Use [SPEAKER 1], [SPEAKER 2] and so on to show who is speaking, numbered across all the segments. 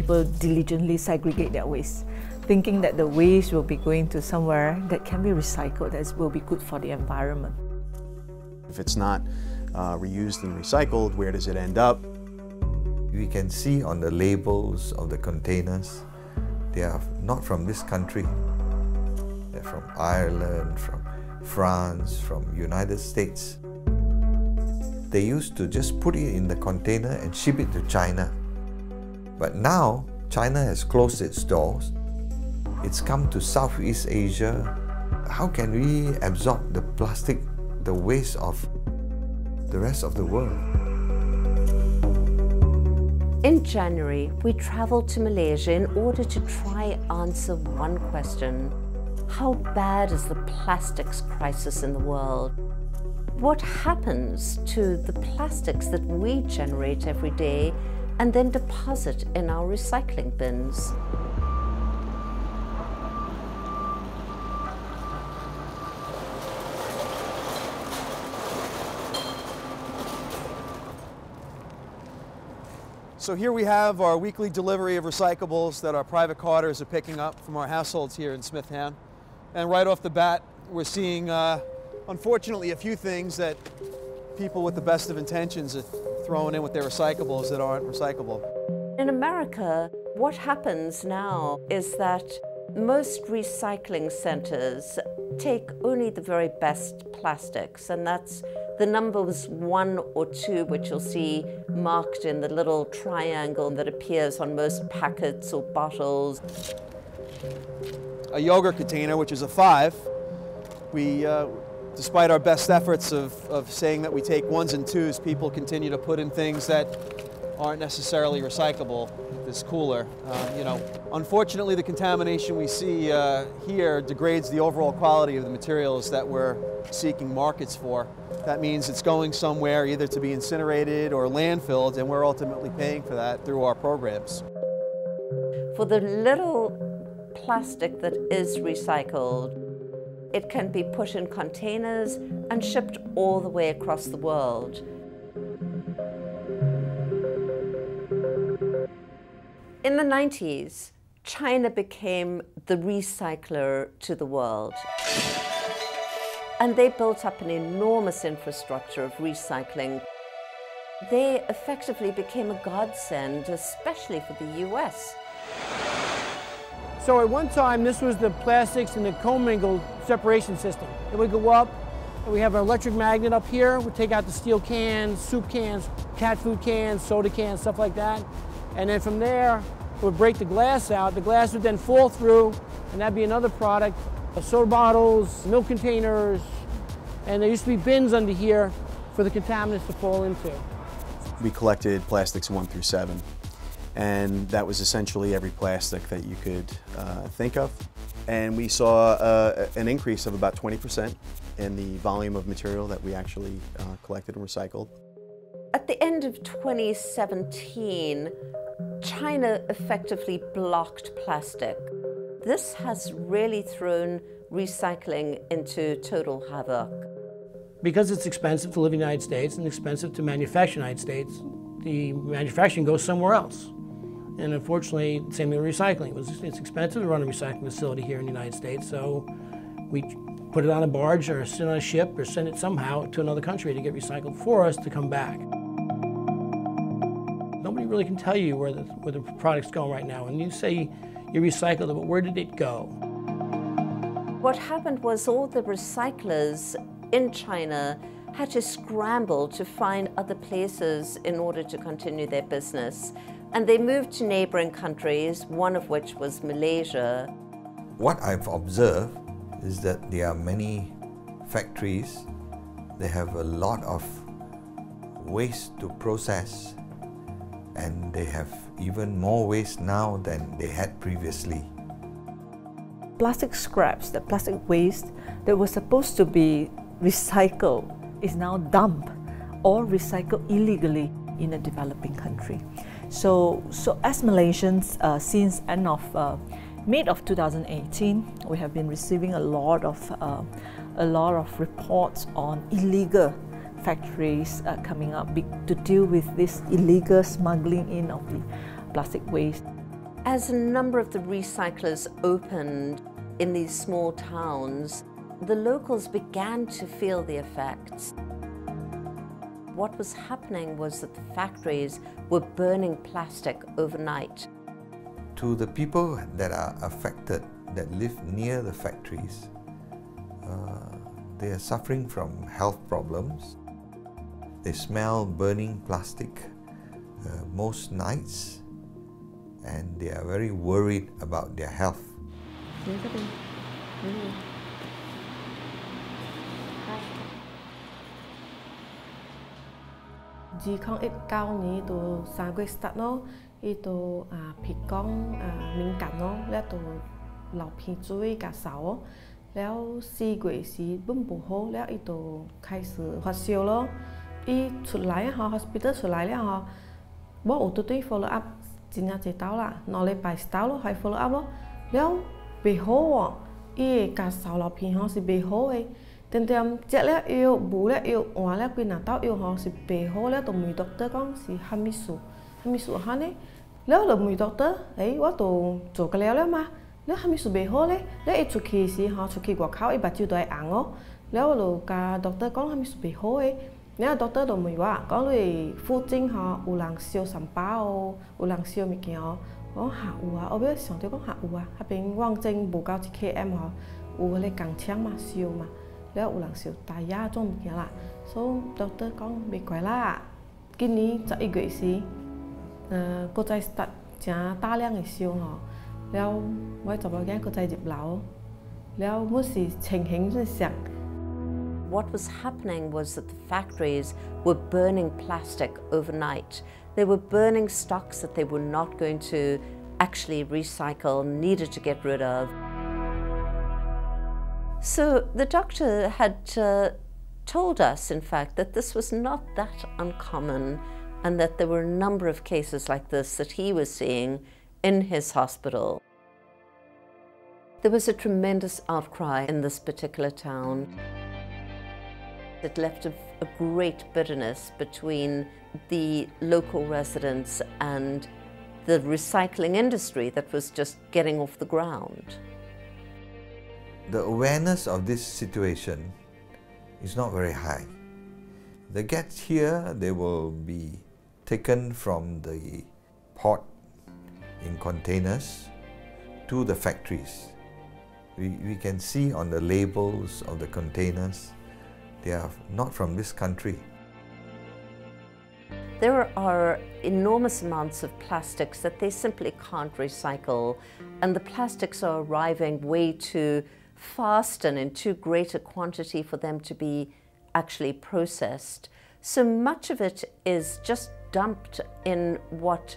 [SPEAKER 1] people diligently segregate their waste, thinking that the waste will be going to somewhere that can be recycled, that will be good for the environment.
[SPEAKER 2] If it's not reused and recycled, where does it end up?
[SPEAKER 3] We can see on the labels of the containers, they are not from this country. They're from Ireland, from France, from United States. They used to just put it in the container and ship it to China. But now, China has closed its doors. It's come to Southeast Asia. How can we absorb the plastic, the waste of the rest of the world?
[SPEAKER 4] In January, we traveled to Malaysia in order to try answer one question. How bad is the plastics crisis in the world? What happens to the plastics that we generate every day and then deposit in our recycling bins?
[SPEAKER 2] So here we have our weekly delivery of recyclables that our private carters are picking up from our households here in Smithtown. And right off the bat, we're seeing, unfortunately, a few things that people with the best of intentions are throwing in with their recyclables that aren't recyclable.
[SPEAKER 4] In America, what happens now is that most recycling centers take only the very best plastics, and that's the numbers 1 or 2, which you'll see marked in the little triangle that appears on most packets or bottles.
[SPEAKER 2] A yogurt container, which is a 5. We, despite our best efforts of saying that we take 1s and 2s, people continue to put in things that aren't necessarily recyclable. This cooler, unfortunately, the contamination we see here degrades the overall quality of the materials that we're seeking markets for. That means it's going somewhere either to be incinerated or landfilled, and we're ultimately paying for that through our programs.
[SPEAKER 4] For the little plastic that is recycled, it can be put in containers and shipped all the way across the world. In the 90s, China became the recycler to the world. And they built up an enormous infrastructure of recycling. They effectively became a godsend, especially for the US.
[SPEAKER 5] So at one time, this was the plastics in the commingled separation system. And we go up, and we have an electric magnet up here. We take out the steel cans, soup cans, cat food cans, soda cans, stuff like that. And then from there, it would break the glass out. The glass would then fall through, and that'd be another product. Soda bottles, milk containers, and there used to be bins under here for the contaminants to fall into.
[SPEAKER 2] We collected plastics 1 through 7, and that was essentially every plastic that you could think of. And we saw an increase of about 20% in the volume of material that we actually collected and recycled.
[SPEAKER 4] At the end of 2017, China effectively blocked plastic. This has really thrown recycling into total havoc.
[SPEAKER 5] Because it's expensive to live in the United States and expensive to manufacture in the United States, the manufacturing goes somewhere else. And unfortunately, same with recycling. It's expensive to run a recycling facility here in the United States, so we put it on a barge or send it on a ship or send it somehow to another country to get recycled for us to come back. Nobody really can tell you where the product's going right now. And you say you recycled it, but where did it go?
[SPEAKER 4] What happened was all the recyclers in China had to scramble to find other places in order to continue their business. And they moved to neighboring countries, one of which was Malaysia.
[SPEAKER 3] What I've observed is that there are many factories, they have a lot of waste to process, and they have even more waste now than they had previously.
[SPEAKER 1] Plastic scraps, the plastic waste that was supposed to be recycled is now dumped or recycled illegally in a developing country. So as Malaysians, since mid of 2018, we have been receiving a lot of reports on illegal factories coming up to deal with this illegal smuggling in of the plastic waste.
[SPEAKER 4] As a number of the recyclers opened in these small towns, the locals began to feel the effects. What was happening was that the factories were burning plastic overnight.
[SPEAKER 3] To the people that are affected, that live near the factories, they are suffering from health problems. They smell burning plastic most nights, and they are very worried about their health.
[SPEAKER 6] Chỉ không ít cao ní tụ sáng quay start nó, ít tụ bị con敏感nó,แล้วตụ老皮追cả sáu, แล้ว4個月時本不好，แล้ว一度開始發燒咯。一出來啊，hospital 出來了哈，我有對對 follow up， 真係知道啦，2禮拜 start 咯，係 follow up 咯，แล้ว未好喎，伊個手老皮吼是未好嘅，點點食了藥，補了藥，換了幾拿刀藥吼是未好了，就問 doctor 講是蝦米樹嚇呢，แล้ว就問 doctor， 我就做個了嘛。 แล้วทำให้สุดเบโฮเลยแล้วไอ้ชุกขี้สิฮะชุกขี้กว่าเขาไอ้บาดจิ้วตัวไอ้อ่างอ๋อแล้วเรากับด็อกเตอร์ก็ทำให้สุดเบโฮเอ้เนี่ยด็อกเตอร์ตัวมือว่าก็เลยฟูจิงฮะอุลังเซียวสัมป้าอุลังเซียวมีเกี่ยวก็หาอัวเอาไปสองเดียวก็หาอัวถ้าเป็นว่างจริงบุกเอาที่KMฮะอัวเลยกังเชียงมาเซียวมาแล้วอุลังเซียวตายยาจนมีเกี่ยวละโซ่ด็อกเตอร์ก็ไม่กว่าละกินนี้จะอีกกี่สิก็ใจตัดจะตาเลี้ยงไอ้เซียวฮะ แล้วไว้จบแล้วแกก็ใจเจ็บเหลาแล้วเมื่อสิเฉ่งเห็นสิเสียง
[SPEAKER 4] What was happening was that the factories were burning plastic overnight. They were burning stocks that they were not going to actually recycle, needed to get rid of. So the doctor had told us, in fact, that this was not that uncommon and that there were a number of cases like this that he was seeing in his hospital. There was a tremendous outcry in this particular town. It left a great bitterness between the local residents and the recycling industry that was just getting off the ground.
[SPEAKER 3] The awareness of this situation is not very high. They get here, they will be taken from the port in containers to the factories. We can see on the labels of the containers, they are not from this country.
[SPEAKER 4] There are enormous amounts of plastics that they simply can't recycle, and the plastics are arriving way too fast and in too great a quantity for them to be actually processed. So much of it is just dumped in what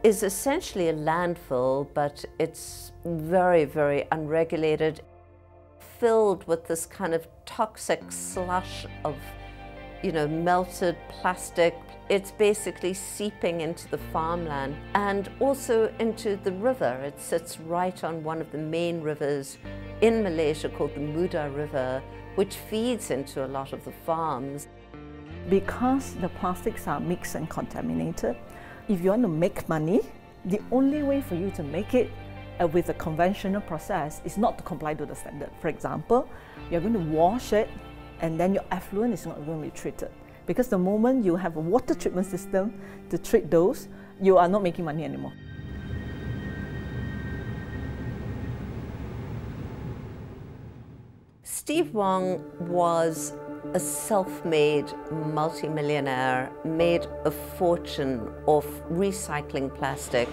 [SPEAKER 4] is essentially a landfill, but it's very, very unregulated, filled with this kind of toxic slush of, melted plastic. It's basically seeping into the farmland and also into the river. It sits right on one of the main rivers in Malaysia called the Muda River, which feeds into a lot of the farms.
[SPEAKER 1] Because the plastics are mixed and contaminated, if you want to make money, the only way for you to make it with a conventional process is not to comply to the standard. For example, you're going to wash it and then your effluent is not going to be treated. Because the moment you have a water treatment system to treat those, you are not making money anymore.
[SPEAKER 4] Steve Wong was a self-made multimillionaire, made a fortune off recycling plastic.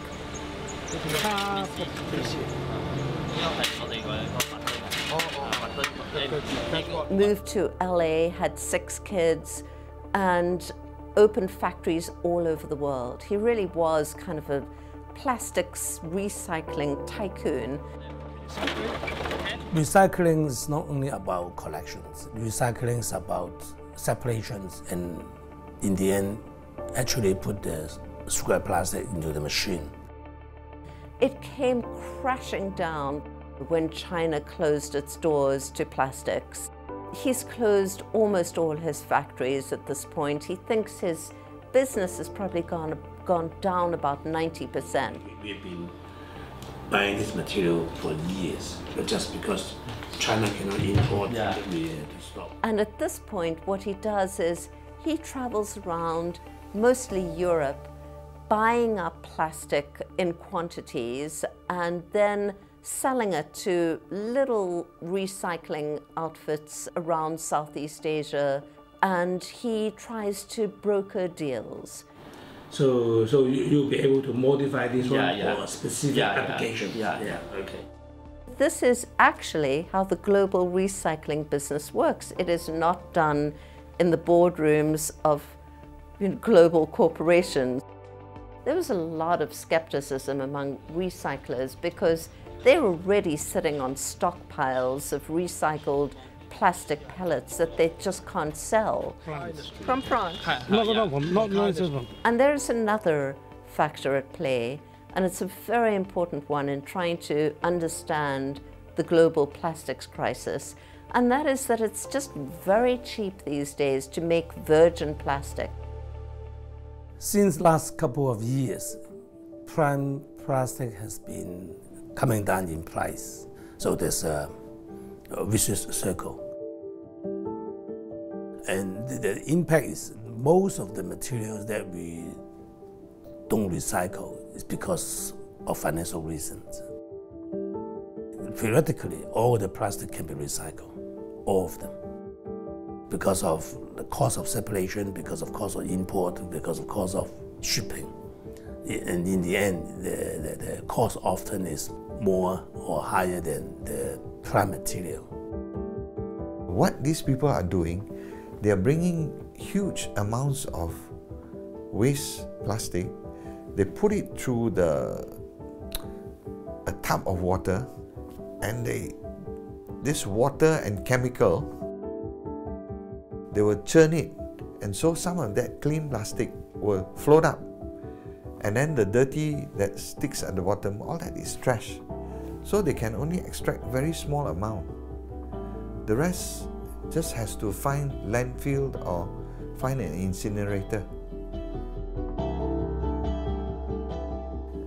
[SPEAKER 4] Moved to LA, had 6 kids, and opened factories all over the world. He really was kind of a plastics recycling tycoon.
[SPEAKER 7] Recycling is not only about collections. Recycling is about separations, and in the end, actually put the scrap plastic into the machine.
[SPEAKER 4] It came crashing down when China closed its doors to plastics. He's closed almost all his factories at this point. He thinks his business has probably gone down about 90%.
[SPEAKER 7] We've been buying this material for years, but just because China cannot import, we had to stop.
[SPEAKER 4] And at this point, what he does is he travels around, mostly Europe, buying up plastic in quantities and then selling it to little recycling outfits around Southeast Asia, and he tries to broker deals.
[SPEAKER 7] So you'll be able to modify this one for a specific application? Okay.
[SPEAKER 4] This is actually how the global recycling business works. It is not done in the boardrooms of global corporations. There was a lot of skepticism among recyclers because they're already sitting on stockpiles of recycled plastic pellets that they just can't sell. From France. And there's another factor at play, and it's a very important one in trying to understand the global plastics crisis, and that is that it's just very cheap these days to make virgin plastic.
[SPEAKER 7] Since last couple of years, prime plastic has been coming down in price. So there's a vicious circle. And the impact is most of the materials that we don't recycle is because of financial reasons. Theoretically, all the plastic can be recycled, all of them. Because of the cost of separation, because of cost of import, because of cost of shipping. And in the end, the cost often is more or higher than the prime material.
[SPEAKER 3] What these people are doing, they are bringing huge amounts of waste plastic. They put it through a tub of water, and this water and chemical, they will churn it, and so some of that clean plastic will float up, and then the dirty that sticks at the bottom, all that is trash. So they can only extract very small amount. The rest just has to find landfill or find an incinerator.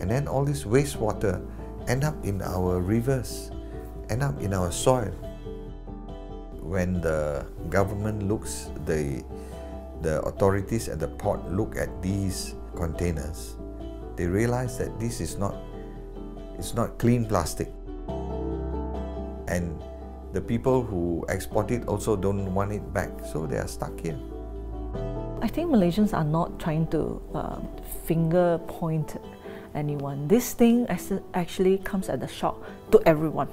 [SPEAKER 3] And then all this wastewater end up in our rivers, end up in our soil. When the government looks, the authorities at the port look at these containers, they realize that this is not clean plastic. And the people who export it also don't want it back, so they are stuck here.
[SPEAKER 1] I think Malaysians are not trying to finger point anyone. This thing actually comes as a shock to everyone.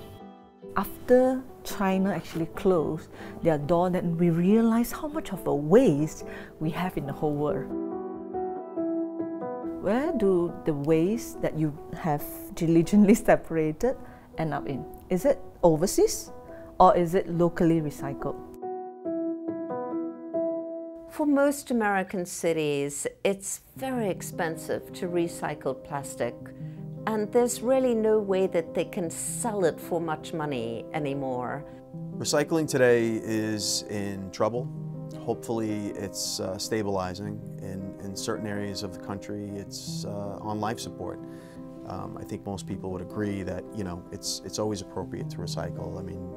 [SPEAKER 1] After China actually closed their door, then we realized how much of a waste we have in the whole world. Where do the waste that you have diligently separated end up in? Is it overseas or is it locally recycled?
[SPEAKER 4] For most American cities, it's very expensive to recycle plastic, and there's really no way that they can sell it for much money anymore.
[SPEAKER 2] Recycling today is in trouble. Hopefully it's stabilizing. In certain areas of the country, it's on life support. I think most people would agree that, it's always appropriate to recycle. I mean,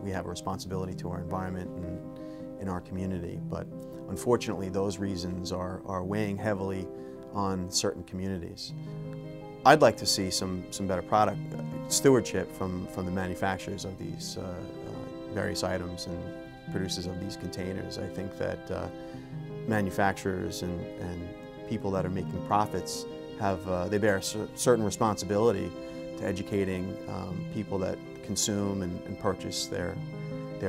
[SPEAKER 2] we have a responsibility to our environment and in our community, but unfortunately those reasons are weighing heavily on certain communities. I'd like to see some better product stewardship from the manufacturers of these various items and producers of these containers. I think that manufacturers and people that are making profits they bear a certain responsibility to educating people that consume and purchase their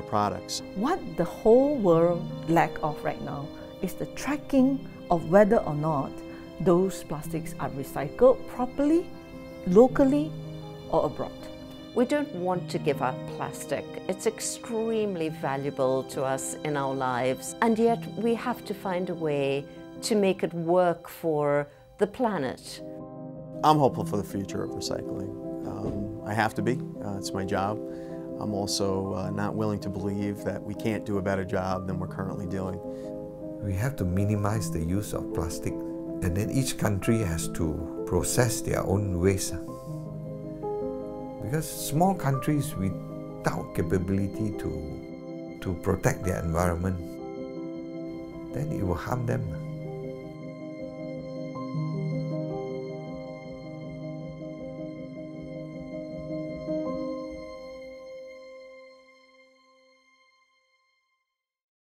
[SPEAKER 2] products.
[SPEAKER 1] What the whole world lack of right now is the tracking of whether or not those plastics are recycled properly, locally, or abroad.
[SPEAKER 4] We don't want to give up plastic. It's extremely valuable to us in our lives, and yet we have to find a way to make it work for the planet.
[SPEAKER 2] I'm hopeful for the future of recycling. I have to be. It's my job. I'm also not willing to believe that we can't do a better job than we're currently doing.
[SPEAKER 3] We have to minimize the use of plastic, and then each country has to process their own waste. Because small countries without capability to protect their environment, then it will harm them.